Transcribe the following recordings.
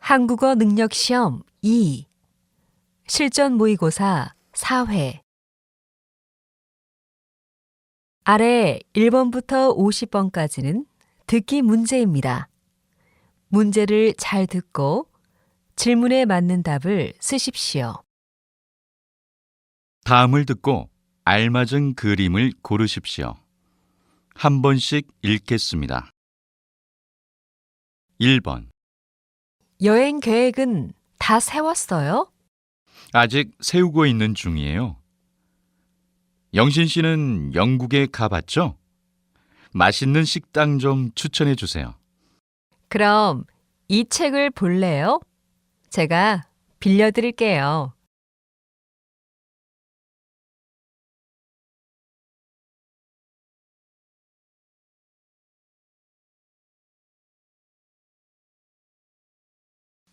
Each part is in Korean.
한국어 능력 시험 2 실전 모의고사 4회 아래 1번부터 50번까지는 듣기 문제입니다. 문제를 잘 듣고 질문에 맞는 답을 쓰십시오. 다음을 듣고 알맞은 그림을 고르십시오. 한 번씩 읽겠습니다. 1번. 여행 계획은 다 세웠어요? 아직 세우고 있는 중이에요. 영신 씨는 영국에 가봤죠? 맛있는 식당 좀 추천해 주세요. 그럼 이 책을 볼래요? 제가 빌려드릴게요.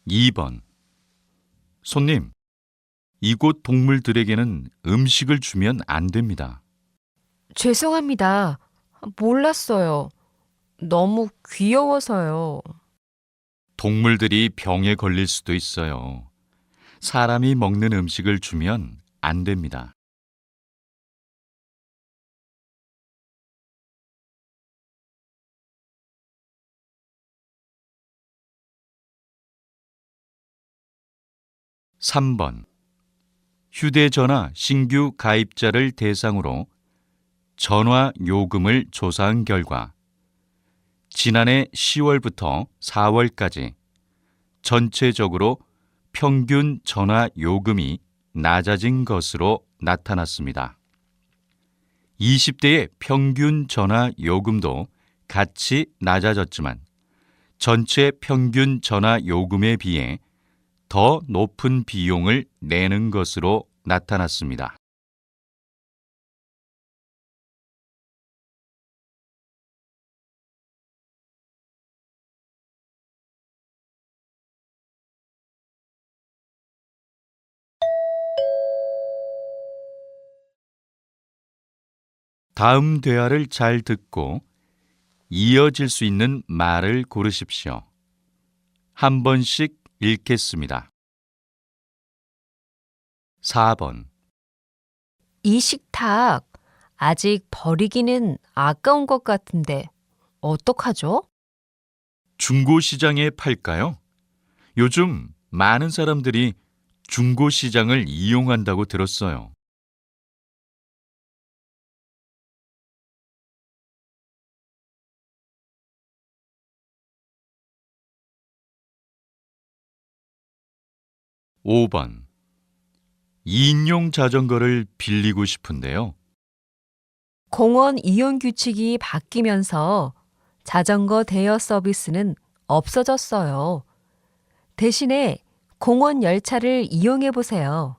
2번. 손님, 이곳 동물들에게는 음식을 주면 안 됩니다. 죄송합니다. 몰랐어요. 너무 귀여워서요. 동물들이 병에 걸릴 수도 있어요. 사람이 먹는 음식을 주면 안 됩니다. 3번. 휴대전화 신규 가입자를 대상으로 전화 요금을 조사한 결과 지난해 10월부터 4월까지 전체적으로 평균 전화 요금이 낮아진 것으로 나타났습니다. 20대의 평균 전화 요금도 같이 낮아졌지만 전체 평균 전화 요금에 비해 더 높은 비용을 내는 것으로 나타났습니다. 다음 대화를 잘 듣고 이어질 수 있는 말을 고르십시오. 한 번씩 읽겠습니다. 4번. 이 식탁 아직 버리기는 아까운 것 같은데 어떡하죠? 중고시장에 팔까요? 요즘 많은 사람들이 중고시장을 이용한다고 들었어요. 5번. 2인용 자전거를 빌리고 싶은데요. 공원 이용 규칙이 바뀌면서 자전거 대여 서비스는 없어졌어요. 대신에 공원 열차를 이용해 보세요.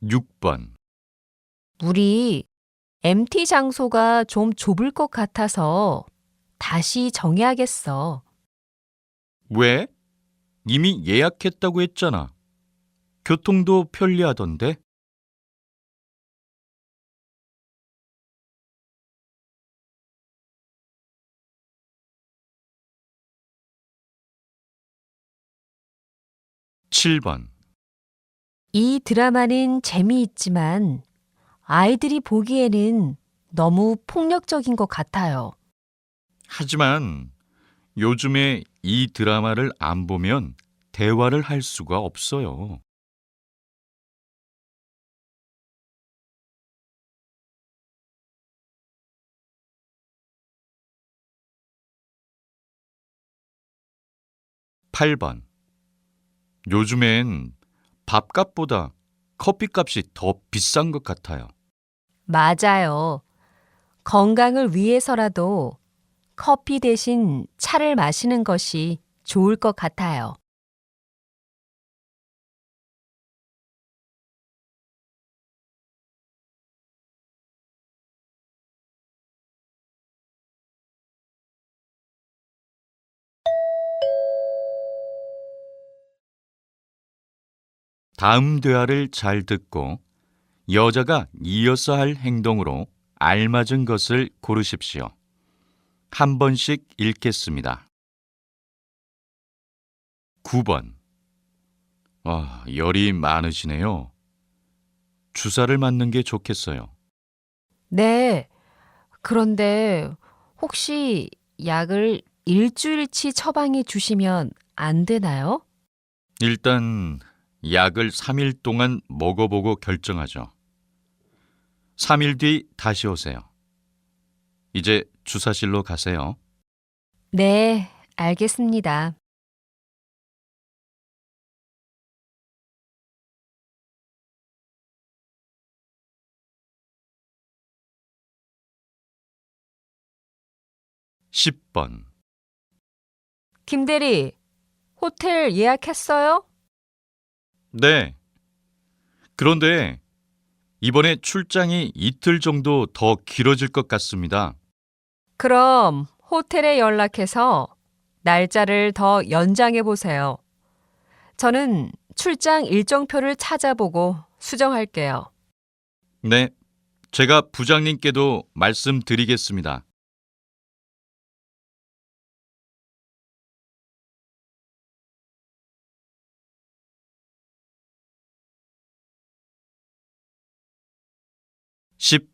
6번. 우리 MT 장소가 좀 좁을 것 같아서 다시 정해야겠어. 왜? 이미 예약했다고 했잖아. 교통도 편리하던데. 7번. 이 드라마는 재미있지만 아이들이 보기에는 너무 폭력적인 것 같아요. 하지만 요즘에 이 드라마를 안 보면 대화를 할 수가 없어요. 8번. 요즘엔 밥값보다 커피값이 더 비싼 것 같아요. 맞아요. 건강을 위해서라도 커피 대신 차를 마시는 것이 좋을 것 같아요. 다음 대화를 잘 듣고 여자가 이어서 할 행동으로 알맞은 것을 고르십시오. 한 번씩 읽겠습니다. 9번. 열이 많으시네요. 주사를 맞는 게 좋겠어요. 네. 그런데 혹시 약을 일주일치 처방해 주시면 안 되나요? 일단 약을 3일 동안 먹어보고 결정하죠. 3일 뒤 다시 오세요. 이제 주사실로 가세요. 네, 알겠습니다. 십 번. 김대리, 호텔 예약했어요? 네. 그런데 이번에 출장이 이틀 정도 더 길어질 것 같습니다. 그럼 호텔에 연락해서 날짜를 더 연장해 보세요. 저는 출장 일정표를 찾아보고 수정할게요. 네. 제가 부장님께도 말씀드리겠습니다.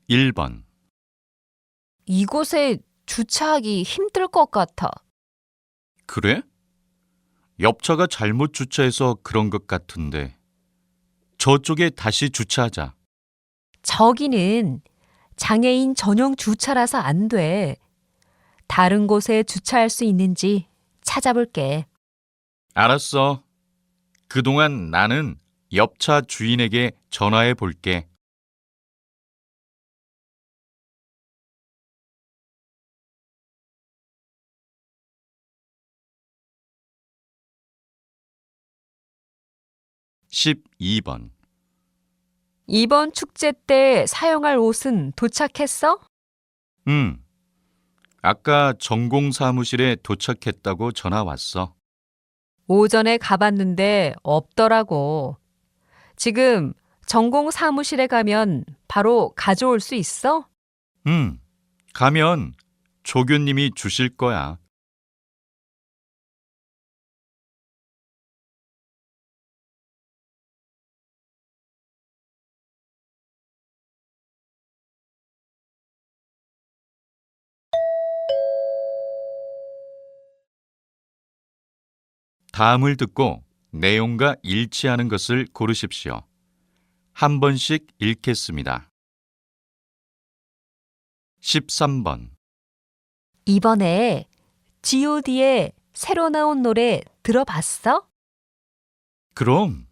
11번. 이곳에 주차하기 힘들 것 같아. 그래? 옆차가 잘못 주차해서 그런 것 같은데. 저쪽에 다시 주차하자. 저기는 장애인 전용 주차라서 안 돼. 다른 곳에 주차할 수 있는지 찾아볼게. 알았어. 그동안 나는 옆차 주인에게 전화해 볼게. 12번. 이번 축제 때 사용할 옷은 도착했어? 아까 전공 사무실에 도착했다고 전화 왔어. 오전에 가봤는데 없더라고. 지금 전공 사무실에 가면 바로 가져올 수 있어? 가면 조교님이 주실 거야. '다음을 듣고 내용과 일치하는 것을 고르십시오. 한 번씩 읽겠습니다. 13번. 이번에 G.O.D의 새로 나온 노래 들어봤어? 그럼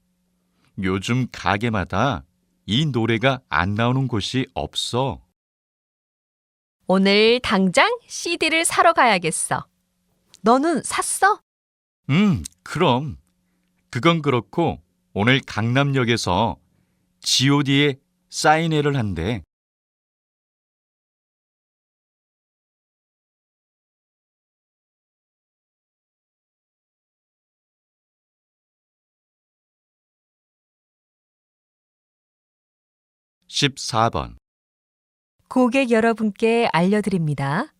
요즘 가게마다 이 노래가 안 나오는 곳이 없어. 오늘 당장 CD를 사러 가야겠어. 너는 샀어? 그럼. 그건 그렇고 오늘 강남역에서 G.O.D의 사인회를 한대. 14번. 고객 여러분께 알려드립니다.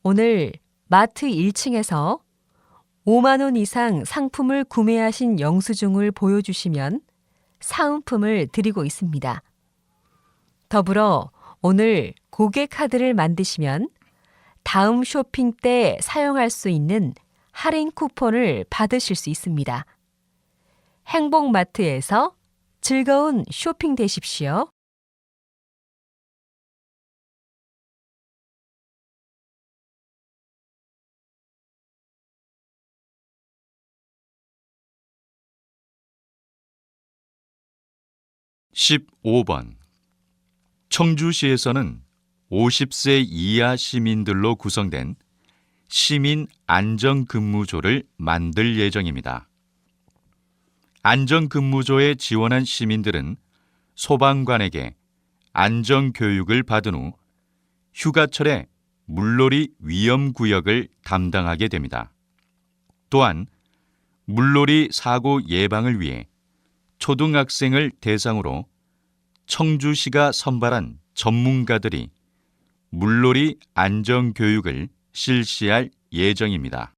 오늘 마트 1층에서 5만 원 이상 상품을 구매하신 영수증을 보여주시면 사은품을 드리고 있습니다. 더불어 오늘 고객 카드를 만드시면 다음 쇼핑 때 사용할 수 있는 할인 쿠폰을 받으실 수 있습니다. 행복마트에서 즐거운 쇼핑 되십시오. (15번) 청주시에서는 50세 이하 시민들로 구성된 시민 안전근무조를 만들 예정입니다. 안전근무조에 지원한 시민들은 소방관에게 안전교육을 받은 후 휴가철에 물놀이 위험구역을 담당하게 됩니다. 또한 물놀이 사고 예방을 위해 초등학생을 대상으로 청주시가 선발한 전문가들이 물놀이 안전교육을 실시할 예정입니다.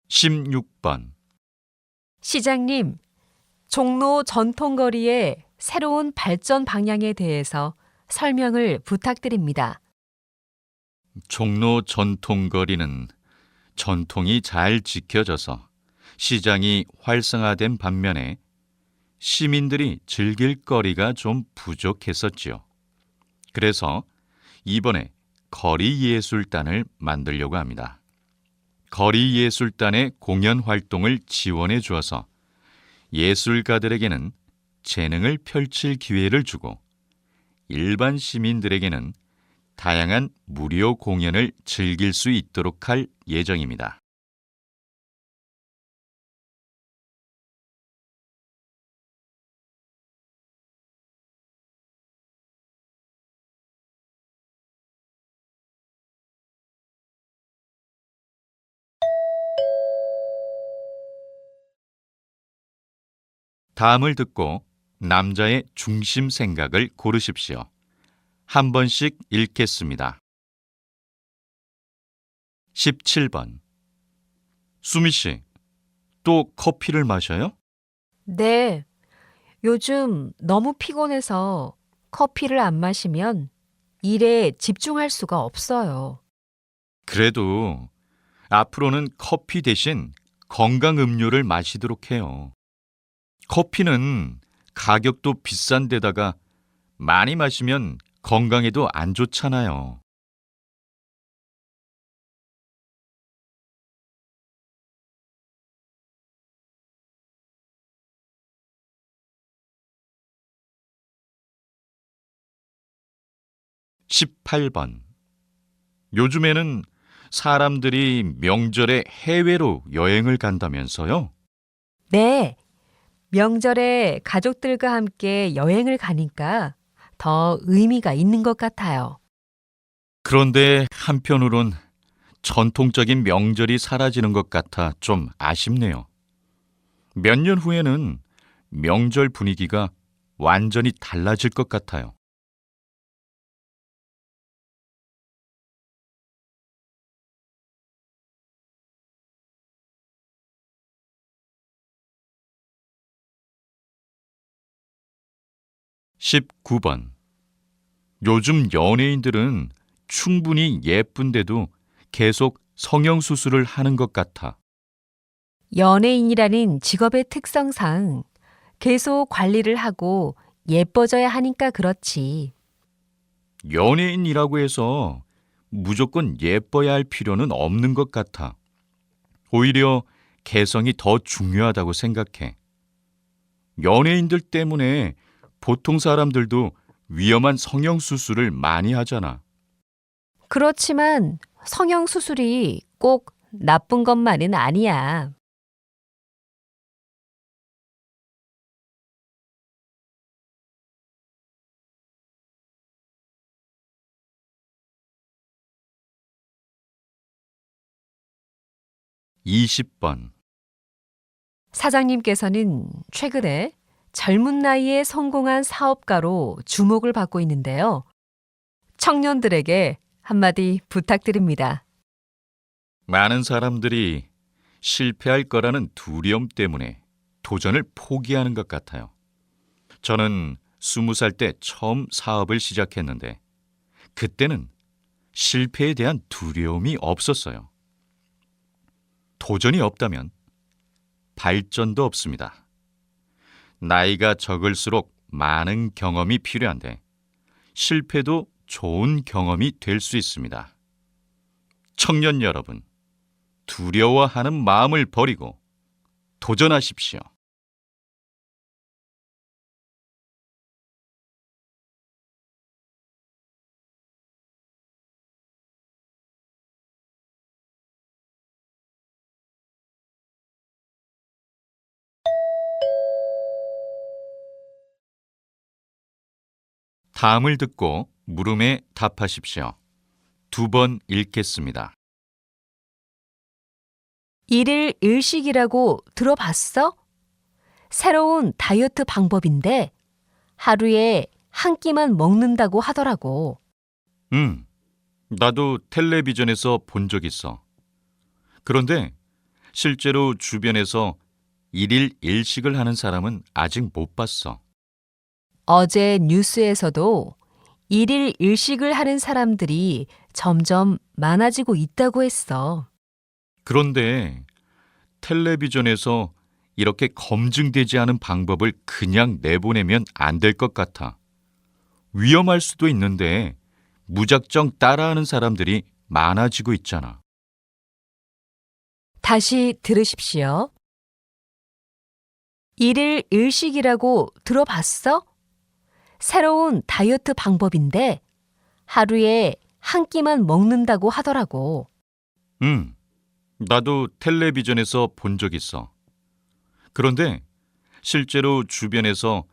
(16번) 시장님, 종로 전통거리의 새로운 발전 방향에 대해서 설명을 부탁드립니다. 종로 전통거리는 전통이 잘 지켜져서 시장이 활성화된 반면에 시민들이 즐길 거리가 좀 부족했었지요. 그래서 이번에 거리예술단을 만들려고 합니다. 거리예술단의 공연 활동을 지원해 주어서 예술가들에게는 재능을 펼칠 기회를 주고 일반 시민들에게는 다양한 무료 공연을 즐길 수 있도록 할 예정입니다. 다음을 듣고 남자의 중심 생각을 고르십시오. 한 번씩 읽겠습니다. 17번. 수미 씨, 또 커피를 마셔요? 네, 요즘 너무 피곤해서 커피를 안 마시면 일에 집중할 수가 없어요. 그래도 앞으로는 커피 대신 건강 음료를 마시도록 해요. 커피는 가격도 비싼 데다가 많이 마시면 건강에도 안 좋잖아요. 18번. 요즘에는 사람들이 명절에 해외로 여행을 간다면서요? 네, 명절에 가족들과 함께 여행을 가니까 더 의미가 있는 것 같아요. 그런데 한편으론 전통적인 명절이 사라지는 것 같아 좀 아쉽네요. 몇 년 후에는 명절 분위기가 완전히 달라질 것 같아요. 19번. 요즘 연예인들은 충분히 예쁜데도 계속 성형수술을 하는 것 같아. 연예인이라는 직업의 특성상 계속 관리를 하고 예뻐져야 하니까 그렇지. 연예인이라고 해서 무조건 예뻐야 할 필요는 없는 것 같아. 오히려 개성이 더 중요하다고 생각해. 연예인들 때문에 보통 사람들도 위험한 성형수술을 많이 하잖아. 그렇지만 성형수술이 꼭 나쁜 것만은 아니야. (20번) 사장님께서는 최근에 젊은 나이에 성공한 사업가로 주목을 받고 있는데요. 청년들에게 한마디 부탁드립니다. 많은 사람들이 실패할 거라는 두려움 때문에 도전을 포기하는 것 같아요. 저는 20살 때 처음 사업을 시작했는데 그때는 실패에 대한 두려움이 없었어요. 도전이 없다면 발전도 없습니다. 나이가 적을수록 많은 경험이 필요한데 실패도 좋은 경험이 될 수 있습니다. 청년 여러분, 두려워하는 마음을 버리고 도전하십시오. 다음을 듣고 물음에 답하십시오. 2번 읽겠습니다. 일일 일식이라고 들어봤어? 새로운 다이어트 방법인데 하루에 한 끼만 먹는다고 하더라고. 나도 텔레비전에서 본 적 있어. 그런데 실제로 주변에서 일일 일식을 하는 사람은 아직 못 봤어. 어제 뉴스에서도 일일 일식을 하는 사람들이 점점 많아지고 있다고 했어. 그런데 텔레비전에서 이렇게 검증되지 않은 방법을 그냥 내보내면 안 될 것 같아. 위험할 수도 있는데 무작정 따라하는 사람들이 많아지고 있잖아. 다시 들으십시오. 일일 일식이라고 들어봤어? 새로운 다이어트 방법인데 하루에 한 끼만 먹는다고 하더라고. 나도 텔레비전에서 본 적 있어. 그런데 실제로 주변에서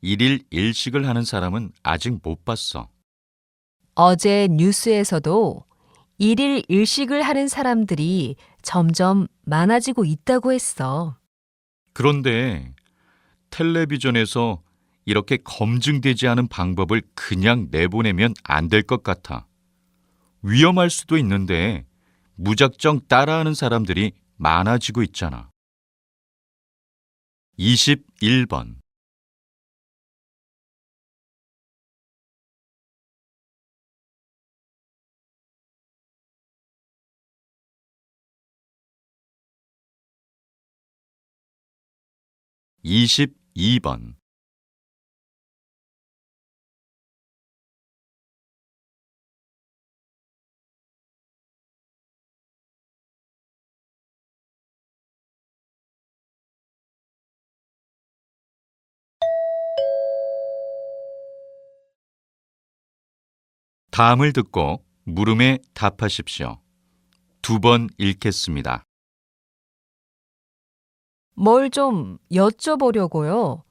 일일 일식을 하는 사람은 아직 못 봤어. 어제 뉴스에서도 일일 일식을 하는 사람들이 점점 많아지고 있다고 했어. 그런데 텔레비전에서 이렇게 검증되지 않은 방법을 그냥 내보내면 안 될 것 같아. 위험할 수도 있는데 무작정 따라하는 사람들이 많아지고 있잖아. 21번. 22번. 다음을 듣고 물음에 답하십시오. 2번 읽겠습니다. 뭘 좀 여쭤보려고요.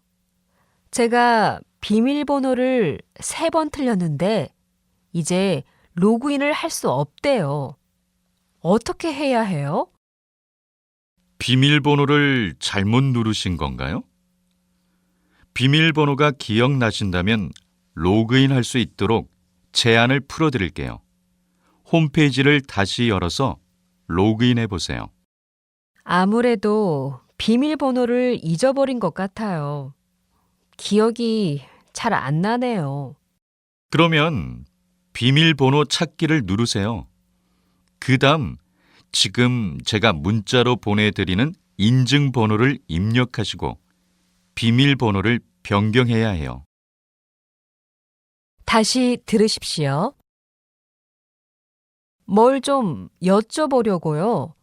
제가 비밀번호를 3번 틀렸는데 이제 로그인을 할 수 없대요. 어떻게 해야 해요? 비밀번호를 잘못 누르신 건가요? 비밀번호가 기억나신다면 로그인 할 수 있도록 제한을 풀어드릴게요. 홈페이지를 다시 열어서 로그인해 보세요. 아무래도 비밀번호를 잊어버린 것 같아요. 기억이 잘 안 나네요. 그러면 비밀번호 찾기를 누르세요. 그 다음 지금 제가 문자로 보내드리는 인증번호를 입력하시고 비밀번호를 변경해야 해요. 다시 들으십시오. 뭘 좀 여쭤보려고요.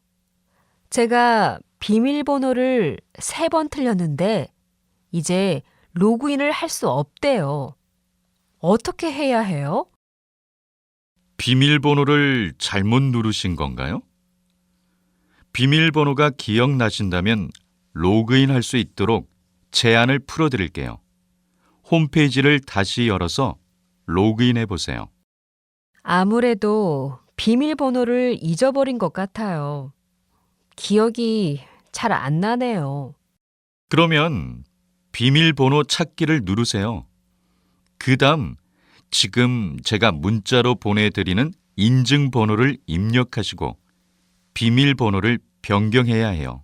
제가 비밀번호를 3번 틀렸는데 이제 로그인을 할 수 없대요. 어떻게 해야 해요? 비밀번호를 잘못 누르신 건가요? 비밀번호가 기억나신다면 로그인 할 수 있도록 제한을 풀어드릴게요. 홈페이지를 다시 열어서 로그인해 보세요. 아무래도 비밀번호를 잊어버린 것 같아요. 기억이 잘 안 나네요. 그러면 비밀번호 찾기를 누르세요. 그 다음 지금 제가 문자로 보내드리는 인증번호를 입력하시고 비밀번호를 변경해야 해요.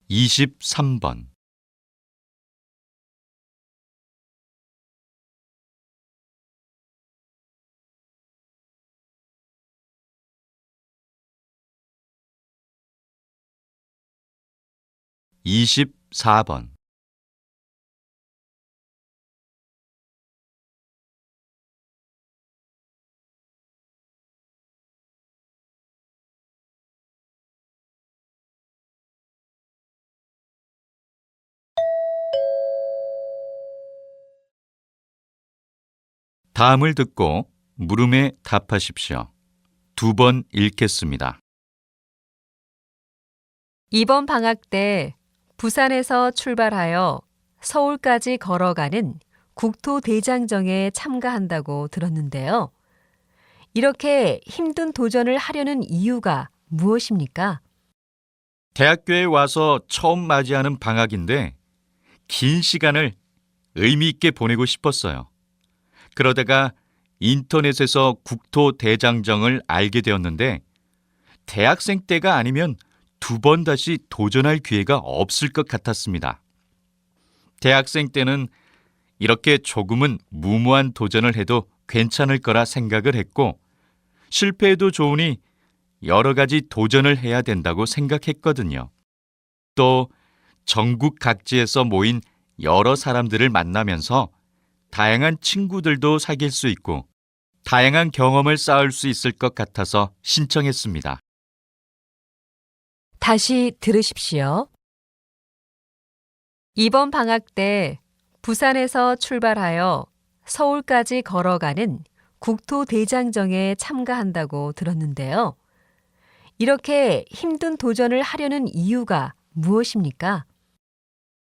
23번. 24번. 다음을 듣고 물음에 답하십시오. 2번 읽겠습니다. 이번 방학 때 부산에서 출발하여 서울까지 걸어가는 국토대장정에 참가한다고 들었는데요. 이렇게 힘든 도전을 하려는 이유가 무엇입니까? 대학교에 와서 처음 맞이하는 방학인데 긴 시간을 의미 있게 보내고 싶었어요. 그러다가 인터넷에서 국토대장정을 알게 되었는데 대학생 때가 아니면 두 번 다시 도전할 기회가 없을 것 같았습니다. 대학생 때는 이렇게 조금은 무모한 도전을 해도 괜찮을 거라 생각을 했고 실패해도 좋으니 여러 가지 도전을 해야 된다고 생각했거든요. 또 전국 각지에서 모인 여러 사람들을 만나면서 다양한 친구들도 사귈 수 있고 다양한 경험을 쌓을 수 있을 것 같아서 신청했습니다. 다시 들으십시오. 이번 방학 때 부산에서 출발하여 서울까지 걸어가는 국토대장정에 참가한다고 들었는데요. 이렇게 힘든 도전을 하려는 이유가 무엇입니까?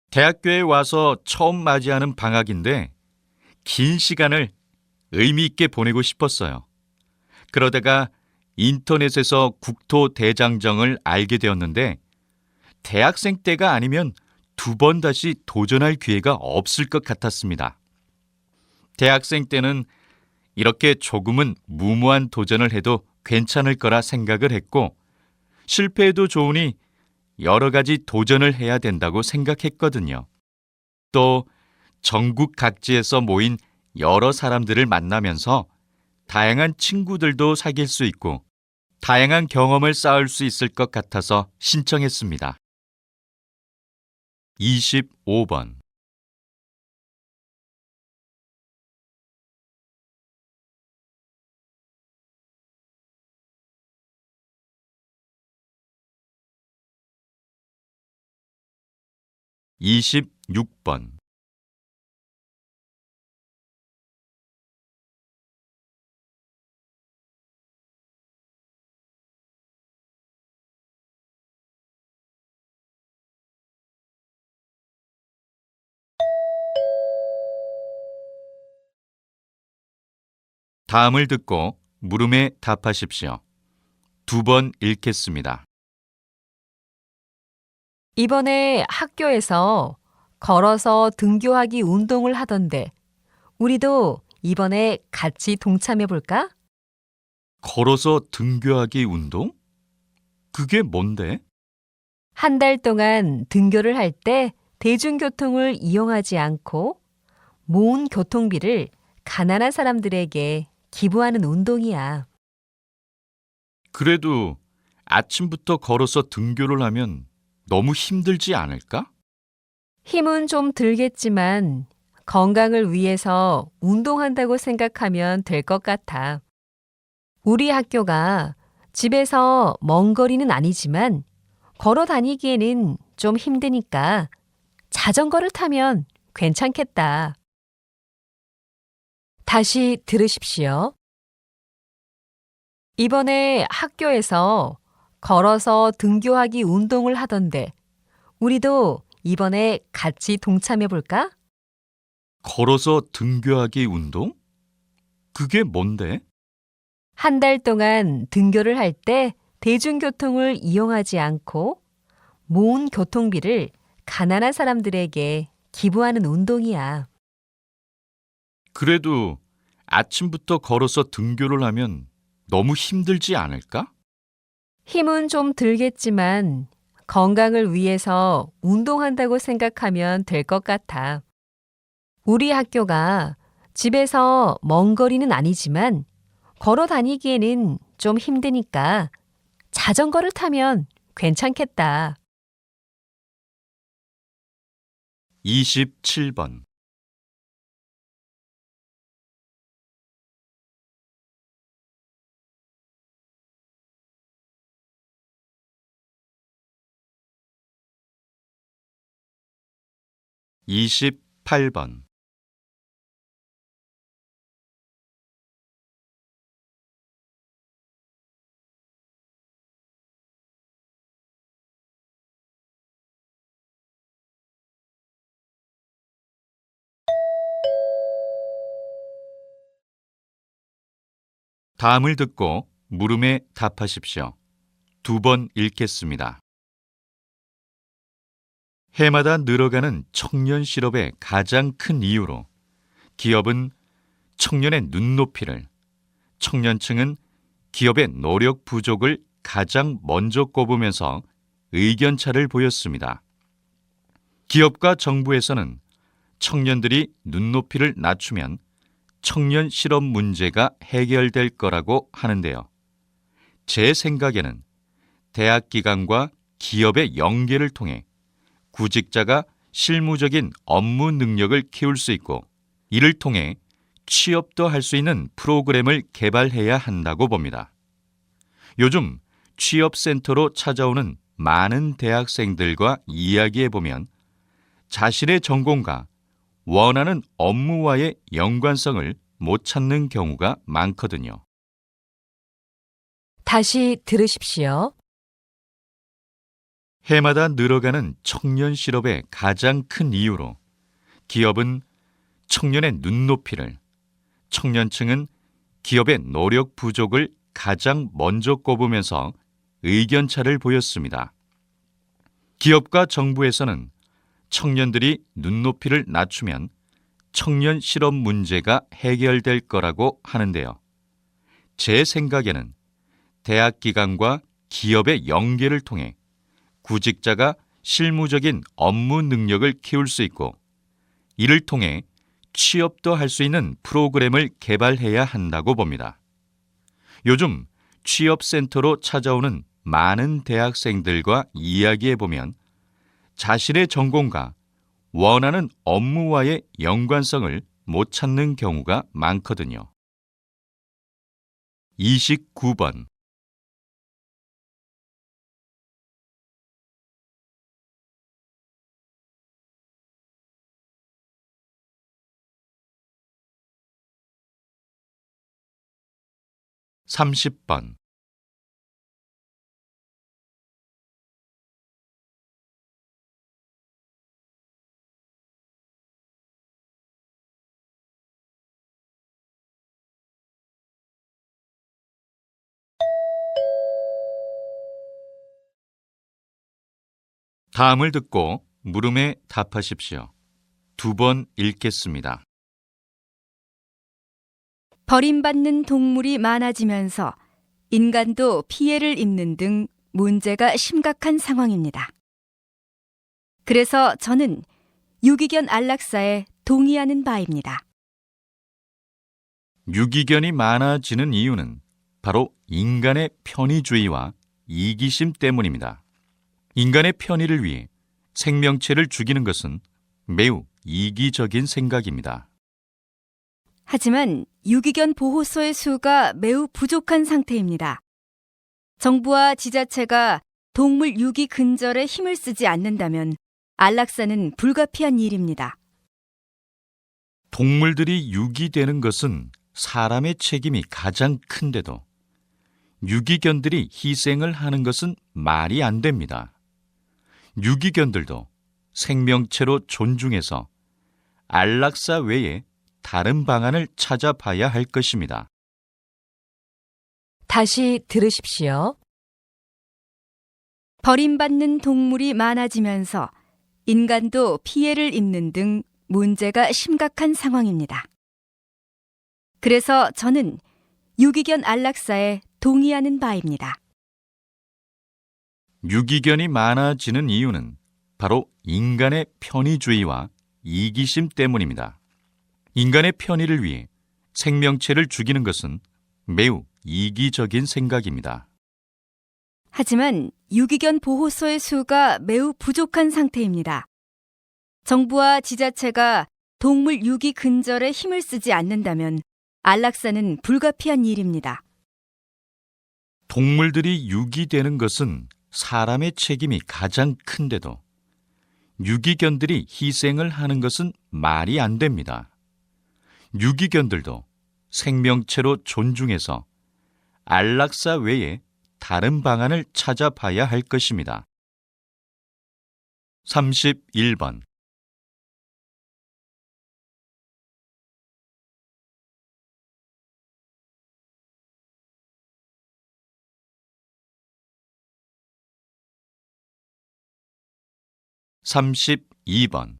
대학교에 와서 처음 맞이하는 방학인데 긴 시간을 의미 있게 보내고 싶었어요. 그러다가 인터넷에서 국토대장정을 알게 되었는데 대학생 때가 아니면 두 번 다시 도전할 기회가 없을 것 같았습니다. 대학생 때는 이렇게 조금은 무모한 도전을 해도 괜찮을 거라 생각을 했고 실패해도 좋으니 여러 가지 도전을 해야 된다고 생각했거든요. 또 전국 각지에서 모인 여러 사람들을 만나면서 다양한 친구들도 사귈 수 있고 다양한 경험을 쌓을 수 있을 것 같아서 신청했습니다. 25번 26번 다음을 듣고 물음에 답하십시오. 두 번 읽겠습니다. 이번에 학교에서 걸어서 등교하기 운동을 하던데 우리도 이번에 같이 동참해 볼까? 걸어서 등교하기 운동? 그게 뭔데? 한 달 동안 등교를 할 때 대중교통을 이용하지 않고 모은 교통비를 가난한 사람들에게 기부하는 운동이야. 그래도 아침부터 걸어서 등교를 하면 너무 힘들지 않을까? 힘은 좀 들겠지만 건강을 위해서 운동한다고 생각하면 될 것 같아. 우리 학교가 집에서 먼 거리는 아니지만 걸어 다니기에는 좀 힘드니까 자전거를 타면 괜찮겠다. 다시 들으십시오. 이번에 학교에서 걸어서 등교하기 운동을 하던데 우리도 이번에 같이 동참해 볼까? 걸어서 등교하기 운동? 그게 뭔데? 한 달 동안 등교를 할 때 대중교통을 이용하지 않고 모은 교통비를 가난한 사람들에게 기부하는 운동이야. 그래도 아침부터 걸어서 등교를 하면 너무 힘들지 않을까? 힘은 좀 들겠지만 건강을 위해서 운동한다고 생각하면 될 것 같아. 우리 학교가 집에서 먼 거리는 아니지만 걸어 다니기에는 좀 힘드니까 자전거를 타면 괜찮겠다. 27번 28번 다음을 듣고 물음에 답하십시오. 2번 읽겠습니다. 해마다 늘어가는 청년 실업의 가장 큰 이유로 기업은 청년의 눈높이를, 청년층은 기업의 노력 부족을 가장 먼저 꼽으면서 의견차를 보였습니다. 기업과 정부에서는 청년들이 눈높이를 낮추면 청년 실업 문제가 해결될 거라고 하는데요. 제 생각에는 대학 기관과 기업의 연계를 통해 구직자가 실무적인 업무 능력을 키울 수 있고 이를 통해 취업도 할 수 있는 프로그램을 개발해야 한다고 봅니다. 요즘 취업센터로 찾아오는 많은 대학생들과 이야기해보면 자신의 전공과 원하는 업무와의 연관성을 못 찾는 경우가 많거든요. 다시 들으십시오. 해마다 늘어가는 청년 실업의 가장 큰 이유로 기업은 청년의 눈높이를, 청년층은 기업의 노력 부족을 가장 먼저 꼽으면서 의견차를 보였습니다. 기업과 정부에서는 청년들이 눈높이를 낮추면 청년 실업 문제가 해결될 거라고 하는데요. 제 생각에는 대학 기관과 기업의 연계를 통해 구직자가 실무적인 업무 능력을 키울 수 있고 이를 통해 취업도 할 수 있는 프로그램을 개발해야 한다고 봅니다. 요즘 취업센터로 찾아오는 많은 대학생들과 이야기해보면 자신의 전공과 원하는 업무와의 연관성을 못 찾는 경우가 많거든요. 29번. (30번) 다음을 듣고 물음에 답하십시오. 2번 읽겠습니다. 버림받는 동물이 많아지면서 인간도 피해를 입는 등 문제가 심각한 상황입니다. 그래서 저는 유기견 안락사에 동의하는 바입니다. 유기견이 많아지는 이유는 바로 인간의 편의주의와 이기심 때문입니다. 인간의 편의를 위해 생명체를 죽이는 것은 매우 이기적인 생각입니다. 하지만 유기견 보호소의 수가 매우 부족한 상태입니다. 정부와 지자체가 동물 유기 근절에 힘을 쓰지 않는다면 안락사는 불가피한 일입니다. 동물들이 유기되는 것은 사람의 책임이 가장 큰데도 유기견들이 희생을 하는 것은 말이 안 됩니다. 유기견들도 생명체로 존중해서 안락사 외에 다른 방안을 찾아봐야 할 것입니다. 다시 들으십시오. 버림받는 동물이 많아지면서 인간도 피해를 입는 등 문제가 심각한 상황입니다. 그래서 저는 유기견 안락사에 동의하는 바입니다. 유기견이 많아지는 이유는 바로 인간의 편의주의와 이기심 때문입니다. 인간의 편의를 위해 생명체를 죽이는 것은 매우 이기적인 생각입니다. 하지만 유기견 보호소의 수가 매우 부족한 상태입니다. 정부와 지자체가 동물 유기 근절에 힘을 쓰지 않는다면 안락사는 불가피한 일입니다. 동물들이 유기되는 것은 사람의 책임이 가장 큰데도 유기견들이 희생을 하는 것은 말이 안 됩니다. 유기견들도 생명체로 존중해서 안락사 외에 다른 방안을 찾아봐야 할 것입니다. 31번 32번.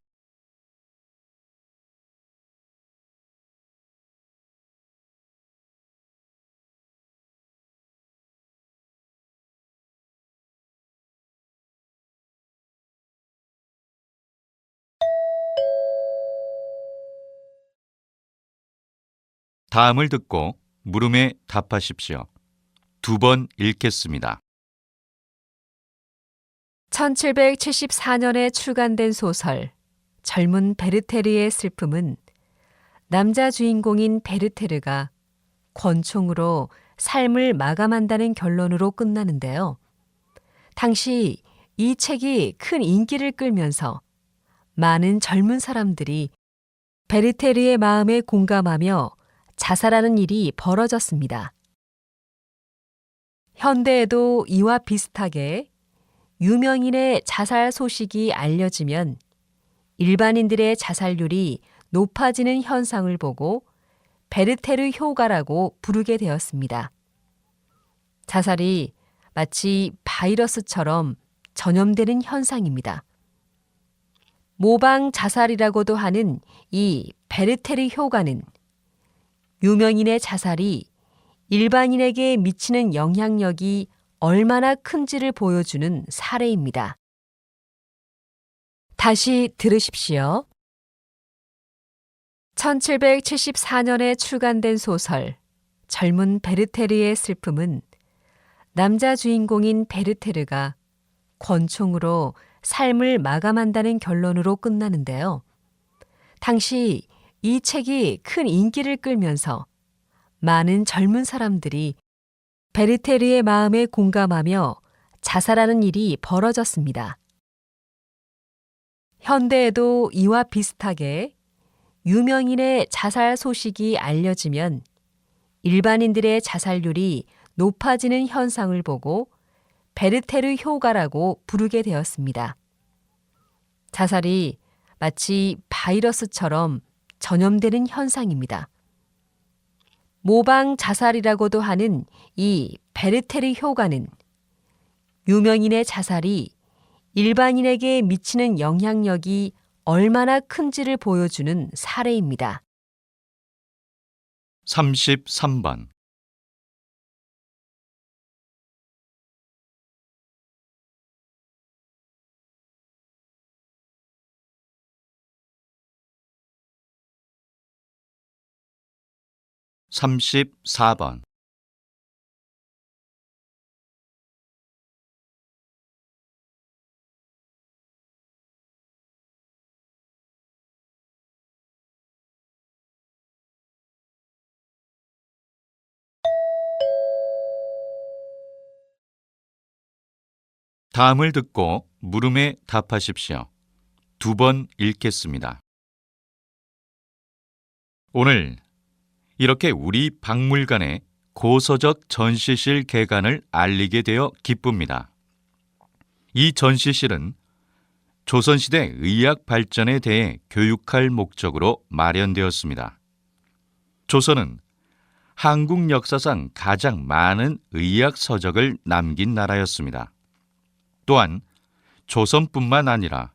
다음을 듣고 물음에 답하십시오. 2번 읽겠습니다. 1774년에 출간된 소설 젊은 베르테르의 슬픔은 남자 주인공인 베르테르가 권총으로 삶을 마감한다는 결론으로 끝나는데요. 당시 이 책이 큰 인기를 끌면서 많은 젊은 사람들이 베르테르의 마음에 공감하며 자살하는 일이 벌어졌습니다. 현대에도 이와 비슷하게 유명인의 자살 소식이 알려지면 일반인들의 자살률이 높아지는 현상을 보고 베르테르 효과라고 부르게 되었습니다. 자살이 마치 바이러스처럼 전염되는 현상입니다. 모방 자살이라고도 하는 이 베르테르 효과는 유명인의 자살이 일반인에게 미치는 영향력이 얼마나 큰지를 보여주는 사례입니다. 다시 들으십시오. 1774년에 출간된 소설 젊은 베르테르의 슬픔은 남자 주인공인 베르테르가 권총으로 삶을 마감한다는 결론으로 끝나는데요. 당시 이 책이 큰 인기를 끌면서 많은 젊은 사람들이 베르테르의 마음에 공감하며 자살하는 일이 벌어졌습니다. 현대에도 이와 비슷하게 유명인의 자살 소식이 알려지면 일반인들의 자살률이 높아지는 현상을 보고 베르테르 효과라고 부르게 되었습니다. 자살이 마치 바이러스처럼 전염되는 현상입니다. 모방 자살이라고도 하는 이 베르테르 효과는 유명인의 자살이 일반인에게 미치는 영향력이 얼마나 큰지를 보여주는 사례입니다. 33번. (34번) 다음을 듣고 물음에 답하십시오. 2번 읽겠습니다. 오늘 이렇게 우리 박물관에 고서적 전시실 개관을 알리게 되어 기쁩니다. 이 전시실은 조선시대 의학 발전에 대해 교육할 목적으로 마련되었습니다. 조선은 한국 역사상 가장 많은 의학 서적을 남긴 나라였습니다. 또한 조선뿐만 아니라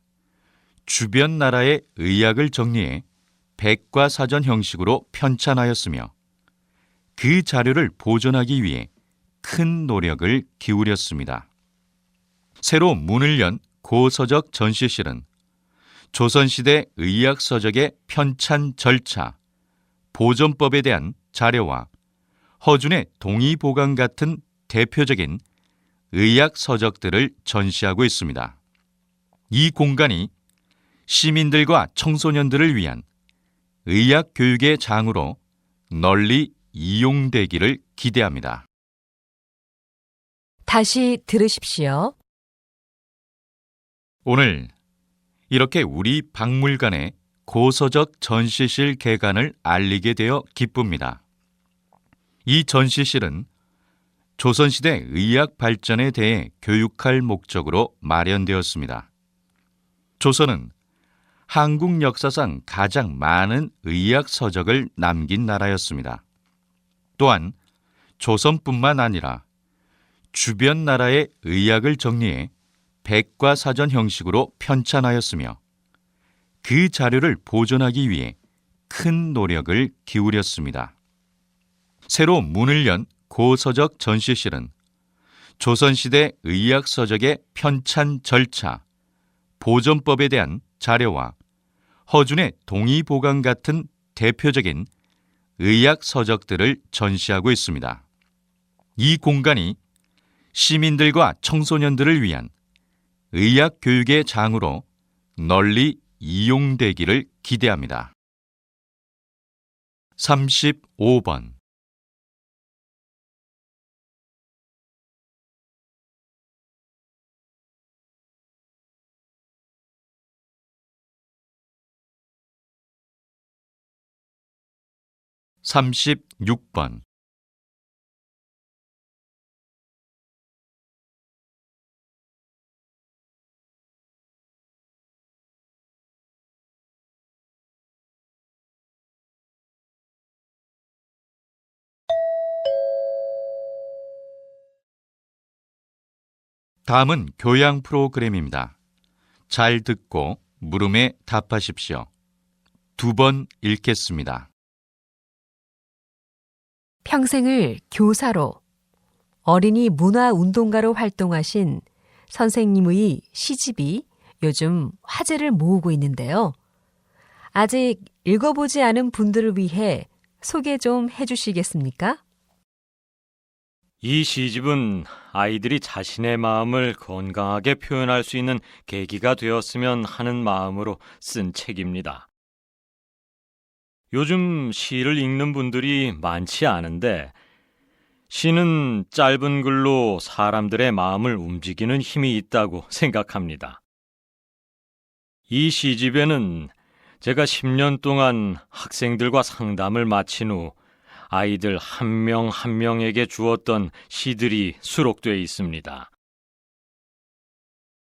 주변 나라의 의학을 정리해 백과사전 형식으로 편찬하였으며 그 자료를 보존하기 위해 큰 노력을 기울였습니다. 새로 문을 연 고서적 전시실은 조선시대 의학 서적의 편찬 절차, 보존법에 대한 자료와 허준의 동의보감 같은 대표적인 의학 서적들을 전시하고 있습니다. 이 공간이 시민들과 청소년들을 위한 의학 교육의 장으로 널리 이용되기를 기대합니다. 다시 들으십시오. 오늘 이렇게 우리 박물관에 고서적 전시실 개관을 알리게 되어 기쁩니다. 이 전시실은 조선시대 의학 발전에 대해 교육할 목적으로 마련되었습니다. 조선은 한국 역사상 가장 많은 의학 서적을 남긴 나라였습니다. 또한 조선뿐만 아니라 주변 나라의 의학을 정리해 백과사전 형식으로 편찬하였으며 그 자료를 보존하기 위해 큰 노력을 기울였습니다. 새로 문을 연 고서적 전시실은 조선시대 의학서적의 편찬 절차, 보존법에 대한 자료와 허준의 동의보감 같은 대표적인 의학서적들을 전시하고 있습니다. 이 공간이 시민들과 청소년들을 위한 의학교육의 장으로 널리 이용되기를 기대합니다. 35번 36번 다음은 교양 프로그램입니다. 잘 듣고 물음에 답하십시오. 2번 읽겠습니다. 평생을 교사로 어린이 문화운동가로 활동하신 선생님의 시집이 요즘 화제를 모으고 있는데요. 아직 읽어보지 않은 분들을 위해 소개 좀 해주시겠습니까? 이 시집은 아이들이 자신의 마음을 건강하게 표현할 수 있는 계기가 되었으면 하는 마음으로 쓴 책입니다. 요즘 시를 읽는 분들이 많지 않은데 시는 짧은 글로 사람들의 마음을 움직이는 힘이 있다고 생각합니다. 이 시집에는 제가 10년 동안 학생들과 상담을 마친 후 아이들 한 명 한 명에게 주었던 시들이 수록되어 있습니다.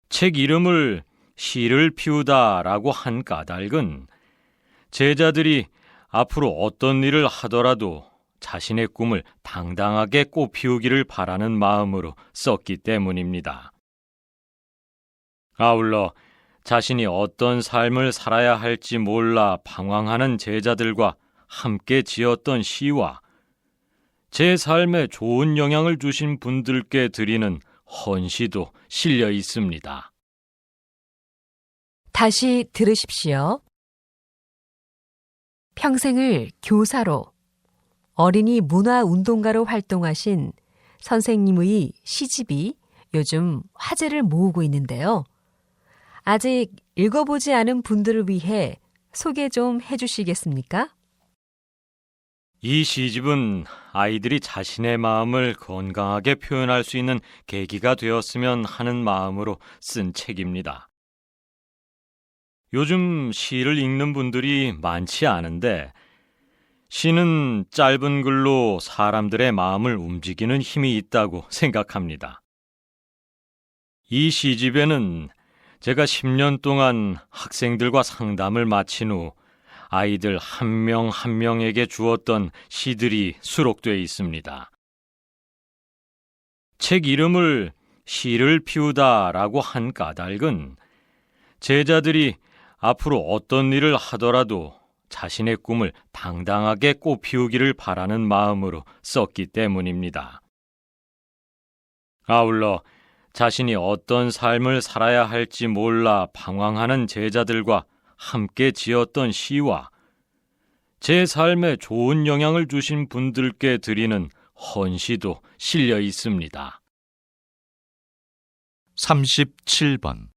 책 이름을 시를 피우다라고 한 까닭은 제자들이 앞으로 어떤 일을 하더라도 자신의 꿈을 당당하게 꽃피우기를 바라는 마음으로 썼기 때문입니다. 아울러 자신이 어떤 삶을 살아야 할지 몰라 방황하는 제자들과 함께 지었던 시와 제 삶에 좋은 영향을 주신 분들께 드리는 헌시도 실려 있습니다. 다시 들으십시오. 평생을 교사로 어린이 문화운동가로 활동하신 선생님의 시집이 요즘 화제를 모으고 있는데요. 아직 읽어보지 않은 분들을 위해 소개 좀 해주시겠습니까? 이 시집은 아이들이 자신의 마음을 건강하게 표현할 수 있는 계기가 되었으면 하는 마음으로 쓴 책입니다. 요즘 시를 읽는 분들이 많지 않은데 시는 짧은 글로 사람들의 마음을 움직이는 힘이 있다고 생각합니다. 이 시집에는 제가 10년 동안 학생들과 상담을 마친 후 아이들 한 명 한 명에게 주었던 시들이 수록되어 있습니다. 책 이름을 시를 피우다라고 한 까닭은 제자들이 앞으로 어떤 일을 하더라도 자신의 꿈을 당당하게 꽃피우기를 바라는 마음으로 썼기 때문입니다. 아울러 자신이 어떤 삶을 살아야 할지 몰라 방황하는 제자들과 함께 지었던 시와 제 삶에 좋은 영향을 주신 분들께 드리는 헌시도 실려 있습니다. 37번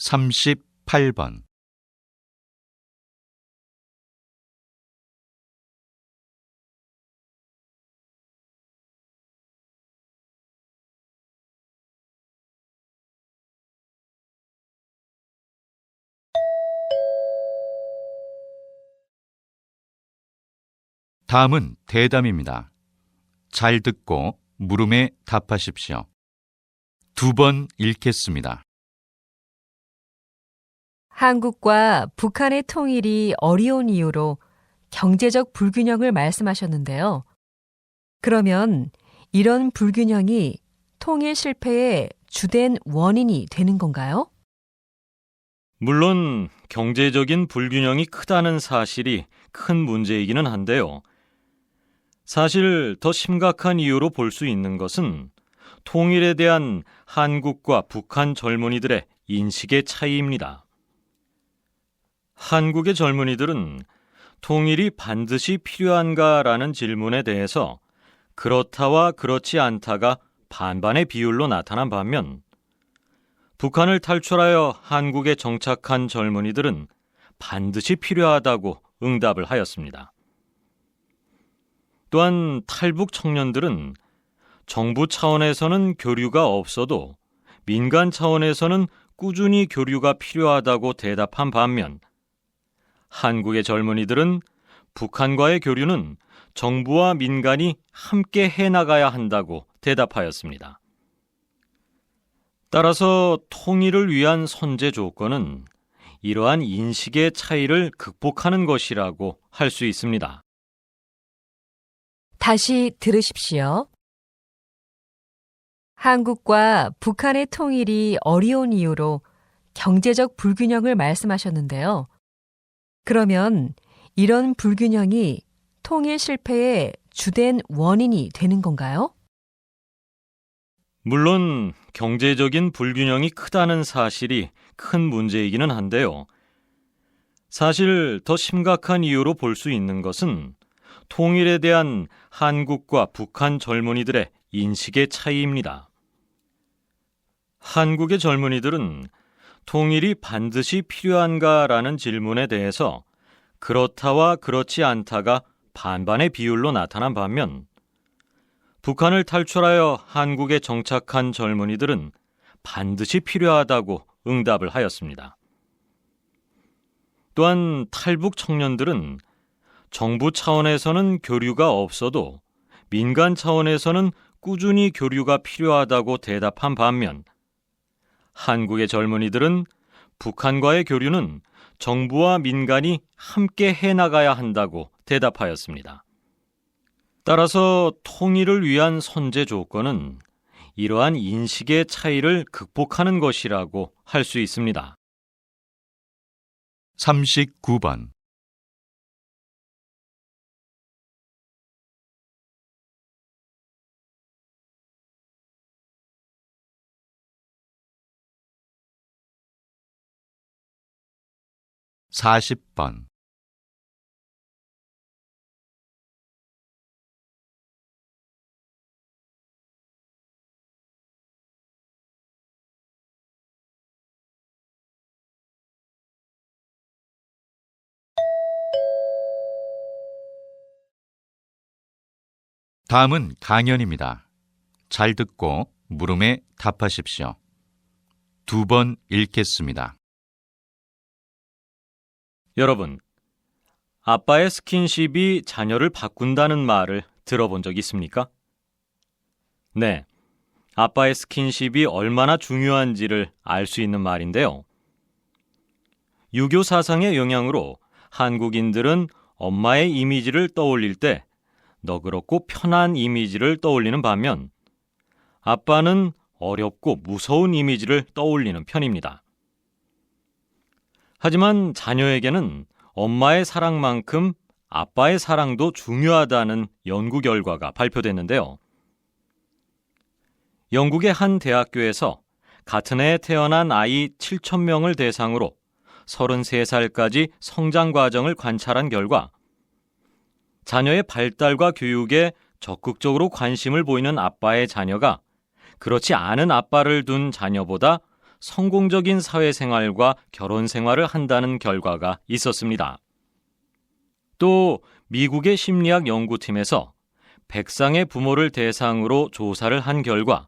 38번 다음은 대담입니다. 잘 듣고 물음에 답하십시오. 2번 읽겠습니다. 한국과 북한의 통일이 어려운 이유로 경제적 불균형을 말씀하셨는데요. 그러면 이런 불균형이 통일 실패의 주된 원인이 되는 건가요? 물론 경제적인 불균형이 크다는 사실이 큰 문제이기는 한데요. 사실 더 심각한 이유로 볼 수 있는 것은 통일에 대한 한국과 북한 젊은이들의 인식의 차이입니다. 한국의 젊은이들은 통일이 반드시 필요한가라는 질문에 대해서 그렇다와 그렇지 않다가 반반의 비율로 나타난 반면 북한을 탈출하여 한국에 정착한 젊은이들은 반드시 필요하다고 응답을 하였습니다. 또한 탈북 청년들은 정부 차원에서는 교류가 없어도 민간 차원에서는 꾸준히 교류가 필요하다고 대답한 반면 한국의 젊은이들은 북한과의 교류는 정부와 민간이 함께 해나가야 한다고 대답하였습니다. 따라서 통일을 위한 선제 조건은 이러한 인식의 차이를 극복하는 것이라고 할 수 있습니다. 다시 들으십시오. 한국과 북한의 통일이 어려운 이유로 경제적 불균형을 말씀하셨는데요. 그러면 이런 불균형이 통일 실패의 주된 원인이 되는 건가요? 물론 경제적인 불균형이 크다는 사실이 큰 문제이기는 한데요. 사실 더 심각한 이유로 볼 수 있는 것은 통일에 대한 한국과 북한 젊은이들의 인식의 차이입니다. 한국의 젊은이들은 통일이 반드시 필요한가라는 질문에 대해서 그렇다와 그렇지 않다가 반반의 비율로 나타난 반면 북한을 탈출하여 한국에 정착한 젊은이들은 반드시 필요하다고 응답을 하였습니다. 또한 탈북 청년들은 정부 차원에서는 교류가 없어도 민간 차원에서는 꾸준히 교류가 필요하다고 대답한 반면 한국의 젊은이들은 북한과의 교류는 정부와 민간이 함께 해나가야 한다고 대답하였습니다. 따라서 통일을 위한 선제 조건은 이러한 인식의 차이를 극복하는 것이라고 할 수 있습니다. 39번. (40번) 다음은 강연입니다. 잘 듣고 물음에 답하십시오. 2번 읽겠습니다. 여러분, 아빠의 스킨십이 자녀를 바꾼다는 말을 들어본 적 있습니까? 네, 아빠의 스킨십이 얼마나 중요한지를 알 수 있는 말인데요. 유교 사상의 영향으로 한국인들은 엄마의 이미지를 떠올릴 때 너그럽고 편한 이미지를 떠올리는 반면 아빠는 어렵고 무서운 이미지를 떠올리는 편입니다. 하지만 자녀에게는 엄마의 사랑만큼 아빠의 사랑도 중요하다는 연구 결과가 발표됐는데요. 영국의 한 대학교에서 같은 해에 태어난 아이 7,000명을 대상으로 33살까지 성장 과정을 관찰한 결과 자녀의 발달과 교육에 적극적으로 관심을 보이는 아빠의 자녀가 그렇지 않은 아빠를 둔 자녀보다 성공적인 사회생활과 결혼생활을 한다는 결과가 있었습니다. 또 미국의 심리학 연구팀에서 100상의 부모를 대상으로 조사를 한 결과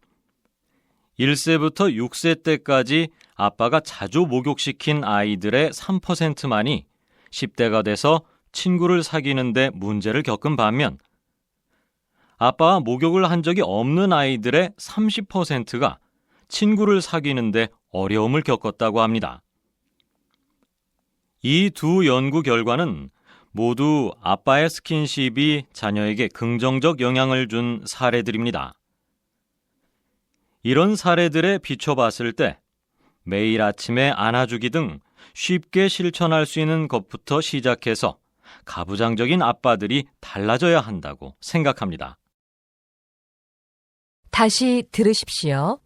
1세부터 6세 때까지 아빠가 자주 목욕시킨 아이들의 3%만이 10대가 돼서 친구를 사귀는데 문제를 겪은 반면 아빠와 목욕을 한 적이 없는 아이들의 30%가 친구를 사귀는데 어려움을 겪었다고 합니다. 이 두 연구 결과는 모두 아빠의 스킨십이 자녀에게 긍정적 영향을 준 사례들입니다. 이런 사례들에 비춰봤을 때 매일 아침에 안아주기 등 쉽게 실천할 수 있는 것부터 시작해서 가부장적인 아빠들이 달라져야 한다고 생각합니다. 다시 들으십시오.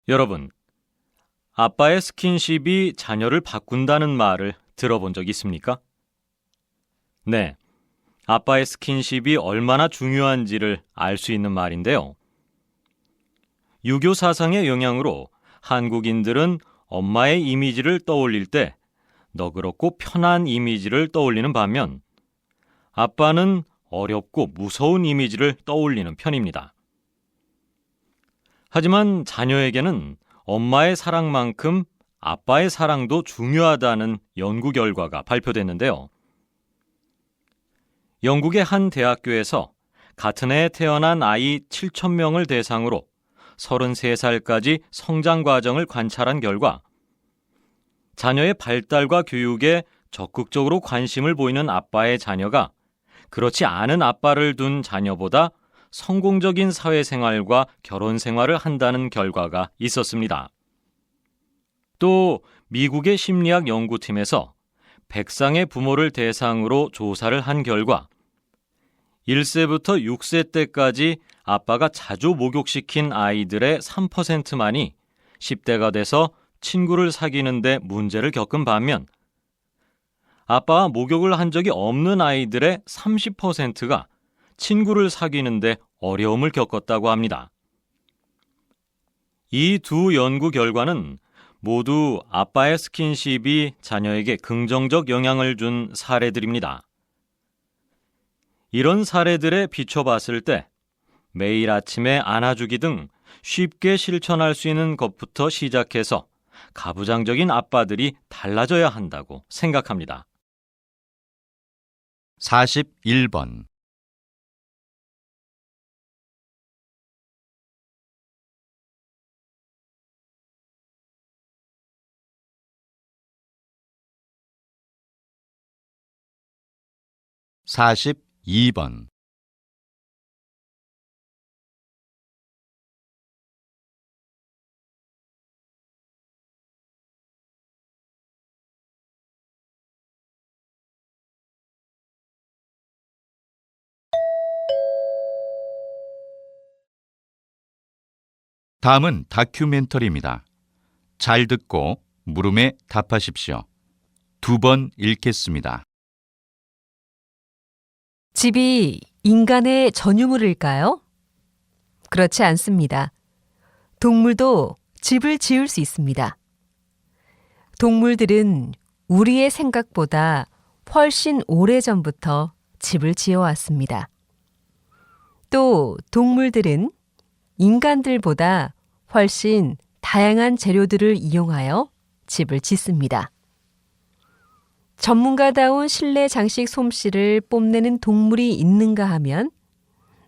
여러분, 아빠의 스킨십이 자녀를 바꾼다는 말을 들어본 적 있습니까? 네, 아빠의 스킨십이 얼마나 중요한지를 알 수 있는 말인데요. 유교 사상의 영향으로 한국인들은 엄마의 이미지를 떠올릴 때 너그럽고 편한 이미지를 떠올리는 반면 아빠는 어렵고 무서운 이미지를 떠올리는 편입니다. 하지만 자녀에게는 엄마의 사랑만큼 아빠의 사랑도 중요하다는 연구 결과가 발표됐는데요. 영국의 한 대학교에서 같은 해에 태어난 아이 7,000명을 대상으로 33살까지 성장 과정을 관찰한 결과 자녀의 발달과 교육에 적극적으로 관심을 보이는 아빠의 자녀가 그렇지 않은 아빠를 둔 자녀보다 성공적인 사회생활과 결혼생활을 한다는 결과가 있었습니다. 또 미국의 심리학 연구팀에서 100상의 부모를 대상으로 조사를 한 결과 1세부터 6세 때까지 아빠가 자주 목욕시킨 아이들의 3%만이 10대가 돼서 친구를 사귀는 데 문제를 겪은 반면 아빠와 목욕을 한 적이 없는 아이들의 30%가 친구를 사귀는 데 어려움을 겪었다고 합니다. 이 두 연구 결과는 모두 아빠의 스킨십이 자녀에게 긍정적 영향을 준 사례들입니다. 이런 사례들에 비춰봤을 때 매일 아침에 안아주기 등 쉽게 실천할 수 있는 것부터 시작해서 가부장적인 아빠들이 달라져야 한다고 생각합니다. 41번 42번 다음은 다큐멘터리입니다. 잘 듣고 물음에 답하십시오. 2번 읽겠습니다. 집이 인간의 전유물일까요? 그렇지 않습니다. 동물도 집을 지을 수 있습니다. 동물들은 우리의 생각보다 훨씬 오래전부터 집을 지어왔습니다. 또 동물들은 인간들보다 훨씬 다양한 재료들을 이용하여 집을 짓습니다. 전문가다운 실내 장식 솜씨를 뽐내는 동물이 있는가 하면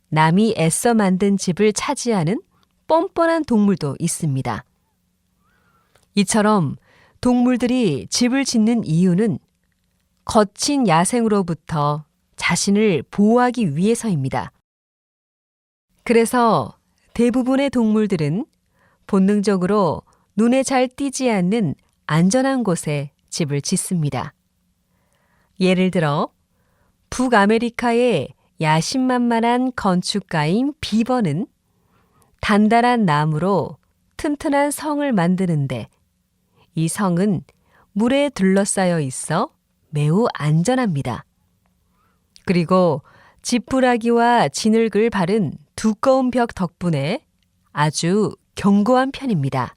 남이 애써 만든 집을 차지하는 뻔뻔한 동물도 있습니다. 이처럼 동물들이 집을 짓는 이유는 거친 야생으로부터 자신을 보호하기 위해서입니다. 그래서 대부분의 동물들은 본능적으로 눈에 잘 띄지 않는 안전한 곳에 집을 짓습니다. 예를 들어 북아메리카의 야심만만한 건축가인 비버는 단단한 나무로 튼튼한 성을 만드는데 이 성은 물에 둘러싸여 있어 매우 안전합니다. 그리고 지푸라기와 진흙을 바른 두꺼운 벽 덕분에 아주 견고한 편입니다.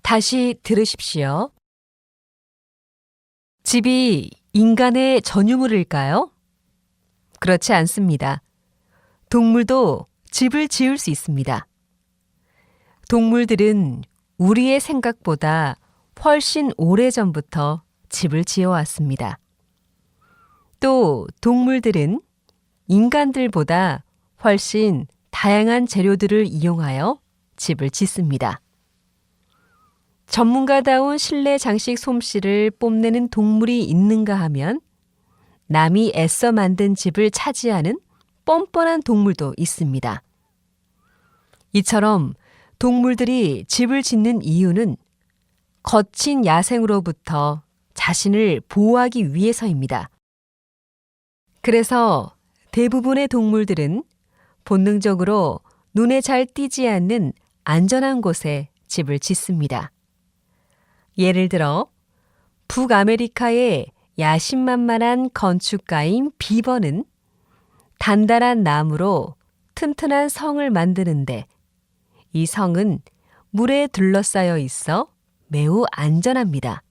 다시 들으십시오. 집이 인간의 전유물일까요? 그렇지 않습니다. 동물도 집을 지을 수 있습니다. 동물들은 우리의 생각보다 훨씬 오래전부터 집을 지어왔습니다. 또 동물들은 인간들보다 훨씬 다양한 재료들을 이용하여 집을 짓습니다. 전문가다운 실내 장식 솜씨를 뽐내는 동물이 있는가 하면 남이 애써 만든 집을 차지하는 뻔뻔한 동물도 있습니다. 이처럼 동물들이 집을 짓는 이유는 거친 야생으로부터 자신을 보호하기 위해서입니다. 그래서 대부분의 동물들은 본능적으로 눈에 잘 띄지 않는 안전한 곳에 집을 짓습니다. 예를 들어 북아메리카의 야심만만한 건축가인 비버는 단단한 나무로 튼튼한 성을 만드는데 이 성은 물에 둘러싸여 있어 매우 안전합니다.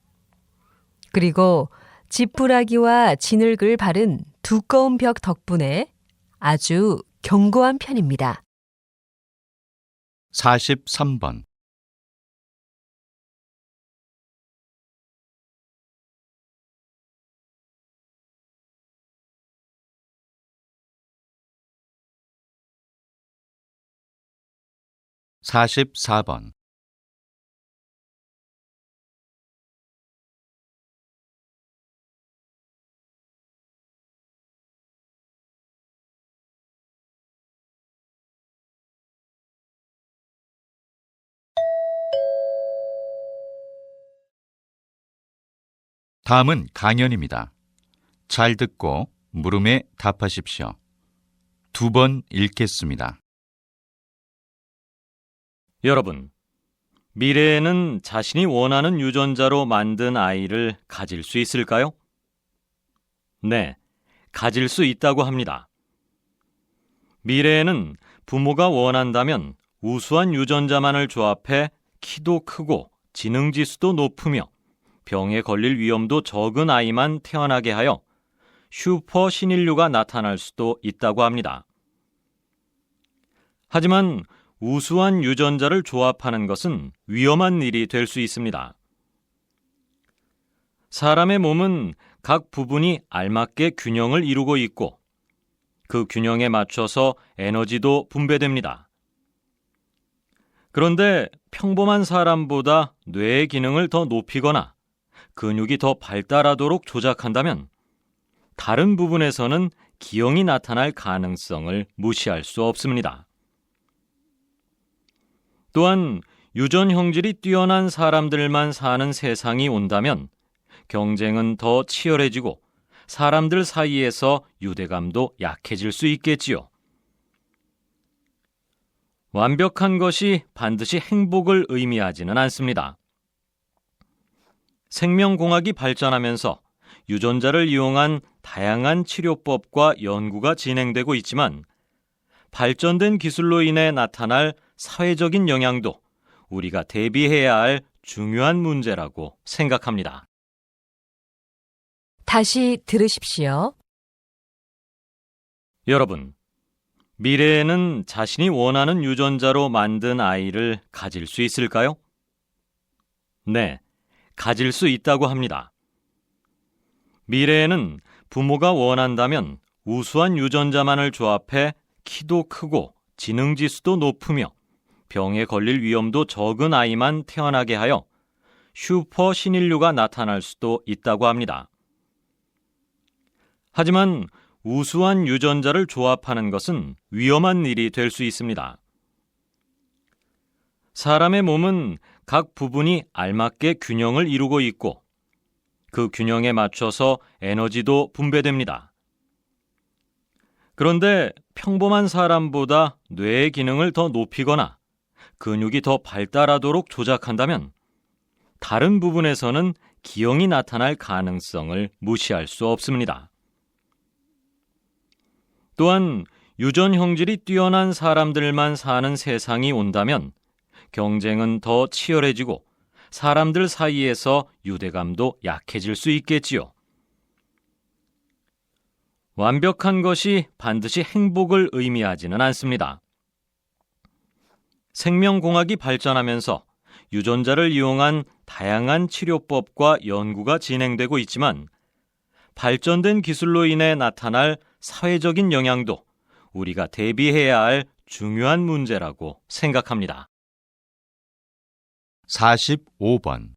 그리고 지푸라기와 진흙을 바른 두꺼운 벽 덕분에 아주 견고한 편입니다. 43번. (44번) 다음은 강연입니다. 잘 듣고 물음에 답하십시오. 2번 읽겠습니다. 여러분, 미래에는 자신이 원하는 유전자로 만든 아이를 가질 수 있을까요? 네, 가질 수 있다고 합니다. 미래에는 부모가 원한다면 우수한 유전자만을 조합해 키도 크고 지능지수도 높으며 병에 걸릴 위험도 적은 아이만 태어나게 하여 슈퍼 신인류가 나타날 수도 있다고 합니다. 하지만 우수한 유전자를 조합하는 것은 위험한 일이 될 수 있습니다. 사람의 몸은 각 부분이 알맞게 균형을 이루고 있고 그 균형에 맞춰서 에너지도 분배됩니다. 그런데 평범한 사람보다 뇌의 기능을 더 높이거나 근육이 더 발달하도록 조작한다면 다른 부분에서는 기형이 나타날 가능성을 무시할 수 없습니다. 또한 유전 형질이 뛰어난 사람들만 사는 세상이 온다면 경쟁은 더 치열해지고 사람들 사이에서 유대감도 약해질 수 있겠지요. 완벽한 것이 반드시 행복을 의미하지는 않습니다. 생명공학이 발전하면서 유전자를 이용한 다양한 치료법과 연구가 진행되고 있지만 발전된 기술로 인해 나타날 사회적인 영향도 우리가 대비해야 할 중요한 문제라고 생각합니다. 다시 들으십시오. 여러분, 미래에는 자신이 원하는 유전자로 만든 아이를 가질 수 있을까요? 네, 가질 수 있다고 합니다. 미래에는 부모가 원한다면 우수한 유전자만을 조합해 키도 크고 지능지수도 높으며 병에 걸릴 위험도 적은 아이만 태어나게 하여 슈퍼 신인류가 나타날 수도 있다고 합니다. 하지만 우수한 유전자를 조합하는 것은 위험한 일이 될 수 있습니다. 사람의 몸은 각 부분이 알맞게 균형을 이루고 있고 그 균형에 맞춰서 에너지도 분배됩니다. 그런데 평범한 사람보다 뇌의 기능을 더 높이거나 근육이 더 발달하도록 조작한다면 다른 부분에서는 기형이 나타날 가능성을 무시할 수 없습니다. 또한 유전 형질이 뛰어난 사람들만 사는 세상이 온다면 경쟁은 더 치열해지고 사람들 사이에서 유대감도 약해질 수 있겠지요. 완벽한 것이 반드시 행복을 의미하지는 않습니다. 생명공학이 발전하면서 유전자를 이용한 다양한 치료법과 연구가 진행되고 있지만 발전된 기술로 인해 나타날 사회적인 영향도 우리가 대비해야 할 중요한 문제라고 생각합니다. 45번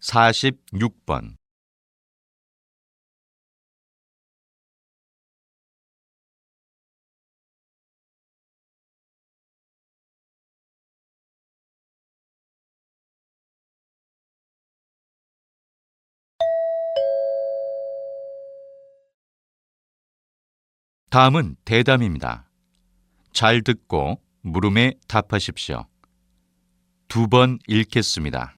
46번 '다음은 대담입니다. 잘 듣고 물음에 답하십시오. 2번 읽겠습니다.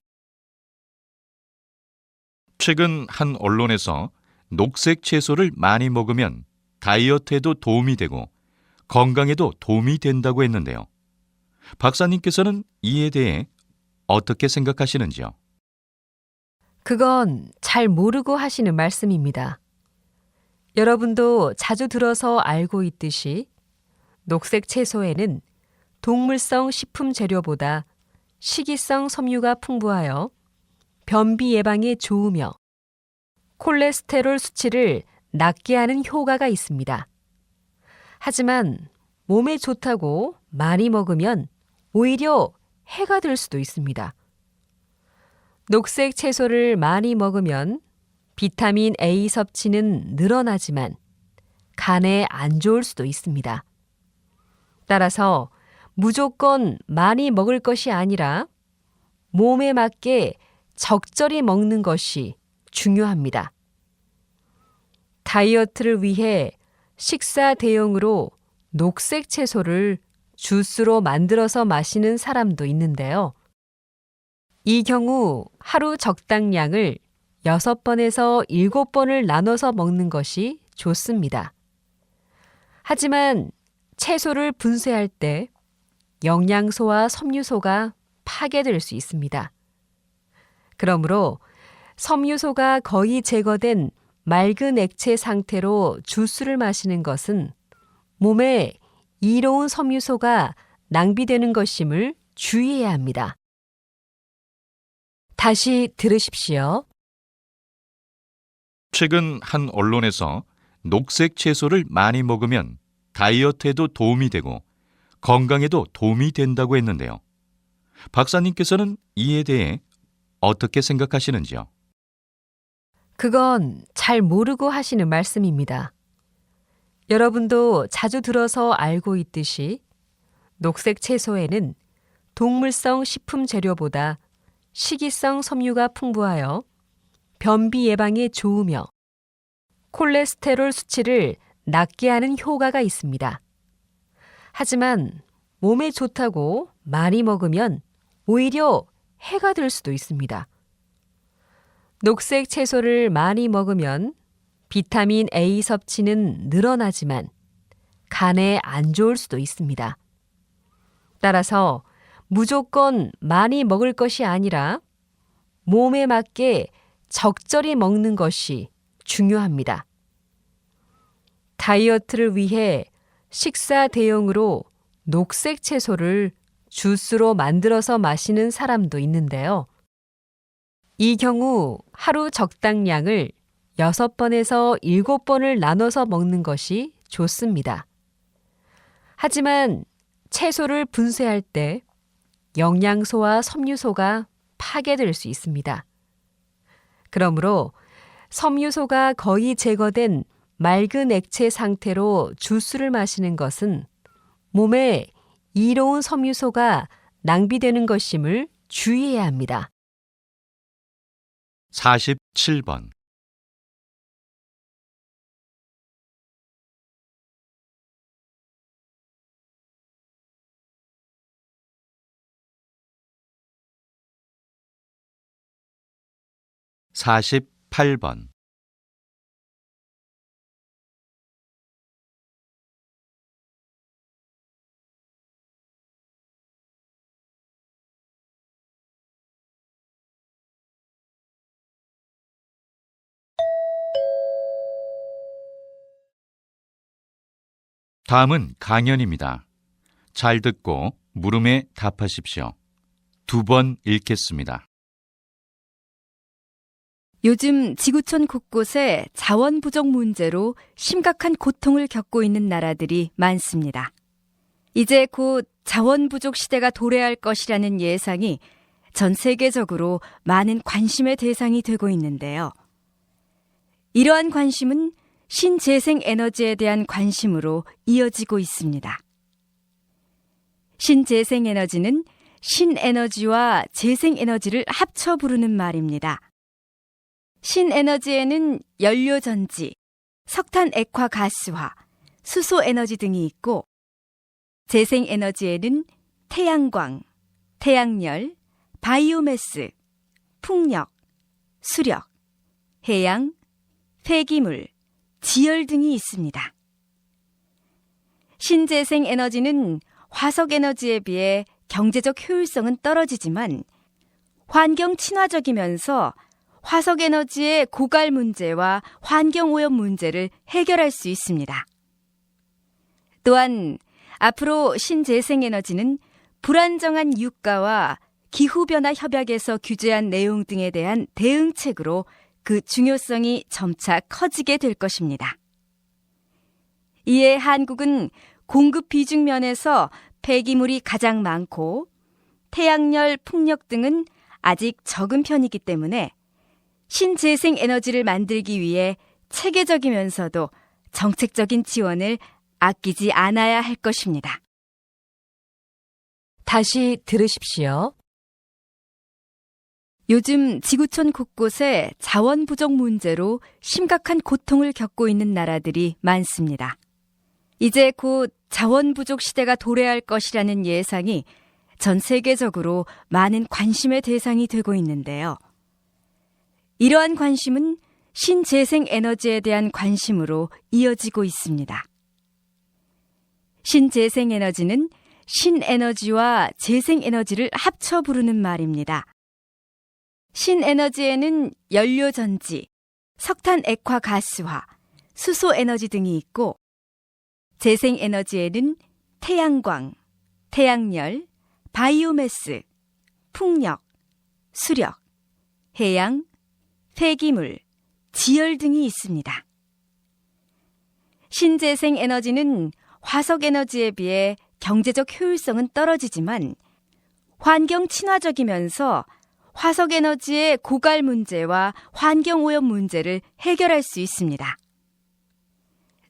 최근 한 언론에서 녹색 채소를 많이 먹으면 다이어트에도 도움이 되고 건강에도 도움이 된다고 했는데요. 박사님께서는 이에 대해 어떻게 생각하시는지요? 그건 잘 모르고 하시는 말씀입니다. 여러분도 자주 들어서 알고 있듯이 녹색 채소에는 동물성 식품 재료보다 식이성 섬유가 풍부하여 변비 예방에 좋으며 콜레스테롤 수치를 낮게 하는 효과가 있습니다. 하지만 몸에 좋다고 많이 먹으면 오히려 해가 될 수도 있습니다. 녹색 채소를 많이 먹으면 비타민 A 섭취는 늘어나지만 간에 안 좋을 수도 있습니다. 따라서 무조건 많이 먹을 것이 아니라 몸에 맞게 적절히 먹는 것이 중요합니다. 다이어트를 위해 식사 대용으로 녹색 채소를 주스로 만들어서 마시는 사람도 있는데요. 이 경우 하루 적당량을 6번에서 7번을 나눠서 먹는 것이 좋습니다. 하지만 채소를 분쇄할 때 영양소와 섬유소가 파괴될 수 있습니다. 그러므로 섬유소가 거의 제거된 맑은 액체 상태로 주스를 마시는 것은 몸에 이로운 섬유소가 낭비되는 것임을 주의해야 합니다. 다시 들으십시오. 최근 한 언론에서 녹색 채소를 많이 먹으면 다이어트에도 도움이 되고 건강에도 도움이 된다고 했는데요. 박사님께서는 이에 대해 어떻게 생각하시는지요? 그건 잘 모르고 하시는 말씀입니다. 여러분도 자주 들어서 알고 있듯이 녹색 채소에는 동물성 식품 재료보다 식이성 섬유가 풍부하여 변비 예방에 좋으며 콜레스테롤 수치를 낮게 하는 효과가 있습니다. 하지만 몸에 좋다고 많이 먹으면 오히려 해가 될 수도 있습니다. 녹색 채소를 많이 먹으면 비타민 A 섭취는 늘어나지만 간에 안 좋을 수도 있습니다. 따라서 무조건 많이 먹을 것이 아니라 몸에 맞게 적절히 먹는 것이 중요합니다. 다이어트를 위해 식사 대용으로 녹색 채소를 주스로 만들어서 마시는 사람도 있는데요. 이 경우 하루 적당량을 6번에서 7번을 나눠서 먹는 것이 좋습니다. 하지만 채소를 분쇄할 때 영양소와 섬유소가 파괴될 수 있습니다. 그러므로 섬유소가 거의 제거된 맑은 액체 상태로 주스를 마시는 것은 몸에 이로운 섬유소가 낭비되는 것임을 주의해야 합니다. 47번 48번 '다음은 강연입니다. 잘 듣고 물음에 답하십시오. 2번 읽겠습니다. 요즘 지구촌 곳곳에 자원 부족 문제로 심각한 고통을 겪고 있는 나라들이 많습니다. 이제 곧 자원 부족 시대가 도래할 것이라는 예상이 전 세계적으로 많은 관심의 대상이 되고 있는데요. 이러한 관심은 신재생 에너지에 대한 관심으로 이어지고 있습니다. 신재생 에너지는 신에너지와 재생에너지를 합쳐 부르는 말입니다. 신에너지에는 연료전지, 석탄액화 가스화, 수소에너지 등이 있고, 재생에너지에는 태양광, 태양열, 바이오매스, 풍력, 수력, 해양, 폐기물, 지열 등이 있습니다. 신재생에너지는 화석에너지에 비해 경제적 효율성은 떨어지지만 환경 친화적이면서 화석에너지의 고갈 문제와 환경오염 문제를 해결할 수 있습니다. 또한 앞으로 신재생에너지는 불안정한 유가와 기후변화 협약에서 규제한 내용 등에 대한 대응책으로 그 중요성이 점차 커지게 될 것입니다. 이에 한국은 공급 비중 면에서 폐기물이 가장 많고 태양열, 풍력 등은 아직 적은 편이기 때문에 신재생 에너지를 만들기 위해 체계적이면서도 정책적인 지원을 아끼지 않아야 할 것입니다. 다시 들으십시오. 요즘 지구촌 곳곳에 자원 부족 문제로 심각한 고통을 겪고 있는 나라들이 많습니다. 이제 곧 자원 부족 시대가 도래할 것이라는 예상이 전 세계적으로 많은 관심의 대상이 되고 있는데요. 이러한 관심은 신재생 에너지에 대한 관심으로 이어지고 있습니다. 신재생 에너지는 신에너지와 재생에너지를 합쳐 부르는 말입니다. 신에너지에는 연료전지, 석탄액화 가스화, 수소에너지 등이 있고, 재생에너지에는 태양광, 태양열, 바이오매스, 풍력, 수력, 해양, 폐기물, 지열 등이 있습니다. 신재생 에너지는 화석에너지에 비해 경제적 효율성은 떨어지지만 환경 친화적이면서 화석에너지의 고갈 문제와 환경오염 문제를 해결할 수 있습니다.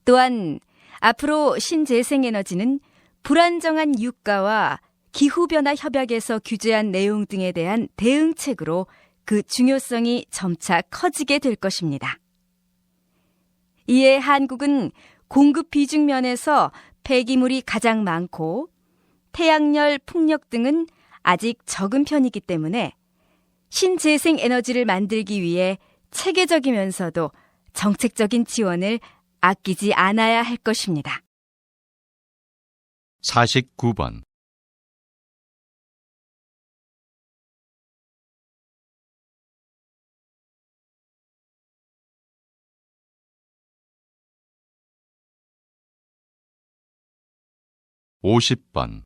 또한 앞으로 신재생에너지는 불안정한 유가와 기후변화 협약에서 규제한 내용 등에 대한 대응책으로 그 중요성이 점차 커지게 될 것입니다. 이에 한국은 공급 비중 면에서 폐기물이 가장 많고 태양열, 풍력 등은 아직 적은 편이기 때문에 신재생 에너지를 만들기 위해 체계적이면서도 정책적인 지원을 아끼지 않아야 할 것입니다. 49번. (50번)